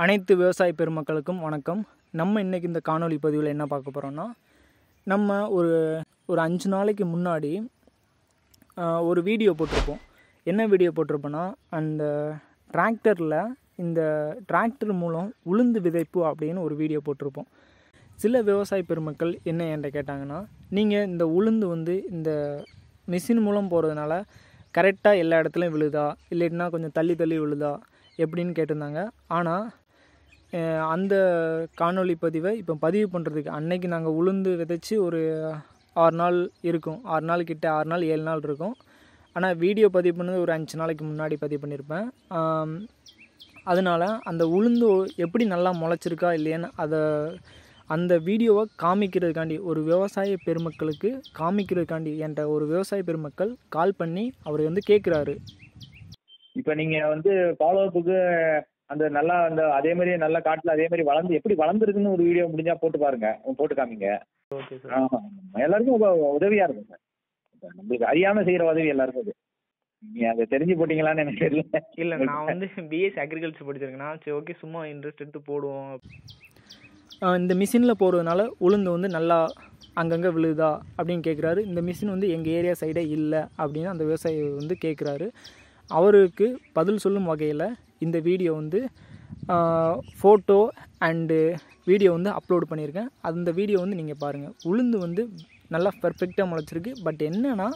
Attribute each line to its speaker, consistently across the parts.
Speaker 1: அனைத்து விவசாய பெருமக்களுக்கும் வணக்கம். நம்ம இன்றைக்கி இந்த காணொளி பதிவில் என்ன பார்க்க போகிறோன்னா, நம்ம ஒரு 5 நாளைக்கு முன்னாடி ஒரு வீடியோ போட்டிருப்போம். என்ன வீடியோ போட்டிருப்போன்னா, அந்த டிராக்டரில் இந்த டிராக்டர் மூலம் உளுந்து விதைப்பு அப்படின்னு ஒரு வீடியோ போட்டிருப்போம். சில விவசாய பெருமக்கள் என்ன என்கிட்ட கேட்டாங்கன்னா, நீங்கள் இந்த உளுந்து இந்த மிஷின் மூலம் போகிறதுனால கரெக்டாக எல்லா இடத்துலையும் விழுதா, இல்லைன்னா கொஞ்சம் தள்ளி தள்ளி விழுதா எப்படின்னு கேட்டிருந்தாங்க. ஆனால் அந்த காணொளி பதிவை இப்போ பதிவு பண்ணுறதுக்கு அன்னைக்கு நாங்கள் உளுந்து விதைச்சி ஒரு 6 நாள் இருக்கும், 6 நாள் கிட்ட 6 நாள் 7 நாள் இருக்கும். ஆனால் வீடியோ பதிவு பண்ணது ஒரு 5 நாளைக்கு முன்னாடி பதிவு பண்ணியிருப்பேன். அதனால் அந்த உளுந்து எப்படி நல்லா முளைச்சிருக்கா இல்லையான்னு அந்த வீடியோவை காமிக்கிறதுக்காண்டி, ஒரு விவசாய பெருமக்களுக்கு காமிக்கிறதுக்காண்டி என்கிட்ட ஒரு விவசாய பெருமக்கள் கால் பண்ணி அவர் கேட்குறாரு.
Speaker 2: இப்போ நீங்கள் ஃபாலோஅப்புக்கு அந்த நல்லா அதே மாதிரி நல்ல காட்டில் அதே மாதிரி வளர்ந்து எப்படி வளர்ந்துருக்குன்னு ஒரு வீடியோ முடிஞ்சால் போட்டு காமிங்க.
Speaker 1: Okay sir.
Speaker 2: எல்லாருக்கும் உதவியாக இருக்கும் சார். நம்மளுக்கு அறியாமல் செய்கிற உதவி எல்லாருக்கும் அது. நீங்கள் அதை தெரிஞ்சு போட்டிங்களான்னு எனக்கு தெரியல.
Speaker 1: இல்லை, நான் பிஎஸ்சி அக்ரிகல்ச்சர் படிச்சிருக்கேன்னா, சரி ஓகே சும்மா இன்ட்ரெஸ்ட் எடுத்து போடுவோம். இந்த மிஷினில் போடுறதுனால உளுந்து நல்லா அங்கங்கே விழுதா அப்படின்னு கேட்குறாரு. இந்த மிஷின் எங்கள் ஏரியா சைடே இல்லை அப்படின்னு அந்த விவசாயி கேட்குறாரு. அவருக்கு பதில் சொல்லும் வகையில் இந்த video photo and video upload பண்ணியிருக்கேன். அந்த வீடியோ நீங்கள் பாருங்கள். உளுந்து நல்லா பர்ஃபெக்டாக முளைச்சிருக்கு. பட் என்னென்னா,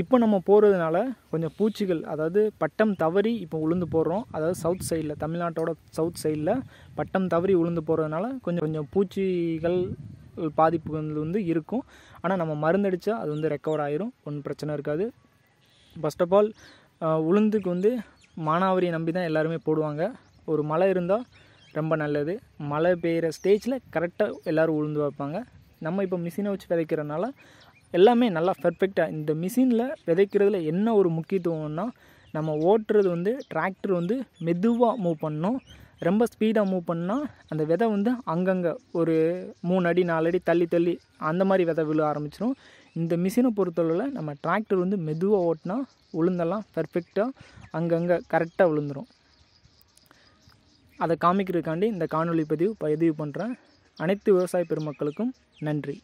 Speaker 1: இப்போ நம்ம போகிறதுனால கொஞ்சம் பூச்சிகள், அதாவது பட்டம் தவறி இப்போ உளுந்து போடுறோம். அதாவது சவுத் சைடில், தமிழ்நாட்டோட சவுத் சைடில் பட்டம் தவறி உளுந்து போகிறதுனால கொஞ்சம் பூச்சிகள் பாதிப்புகள் இருக்கும். ஆனால் நம்ம மருந்தடித்தா அது ரெக்கவர் ஆகிரும், ஒன்றும் பிரச்சனை இருக்காது. ஃபர்ஸ்ட் ஆஃப் ஆல் உளுந்துக்கு மானாவாரியை நம்பி தான் எல்லாருமே போடுவாங்க. ஒரு மழை இருந்தால் ரொம்ப நல்லது. மழை பெய்கிற ஸ்டேஜில் கரெக்டாக எல்லோரும் உளுந்து வைப்பாங்க. நம்ம இப்போ மிஷினை வச்சு விதைக்கிறதுனால எல்லாமே நல்லா பர்ஃபெக்டாக. இந்த மிஷினில் விதைக்கிறதுல என்ன ஒரு முக்கியத்துவம்னா, நம்ம ஓட்டுறது டிராக்டர் மெதுவாக மூவ் பண்ணணும். ரொம்ப ஸ்பீடாக மூவ் பண்ணால் அந்த விதை அங்கங்கே ஒரு 3 அடி 4 அடி தள்ளி தள்ளி அந்த மாதிரி விதை விழ ஆரம்பிச்சிடும். இந்த மிஷினை பொறுத்தளவில் நம்ம டிராக்டர் மெதுவாக ஓட்டினா உளுந்தெல்லாம் பர்ஃபெக்டாக அங்கங்கே கரெக்டாக விழுந்துடும். அதை காமிக்கிறதுக்காண்டி இந்த காணொளி பதிவு பண்ணுறேன். அனைத்து விவசாய பெருமக்களுக்கும் நன்றி.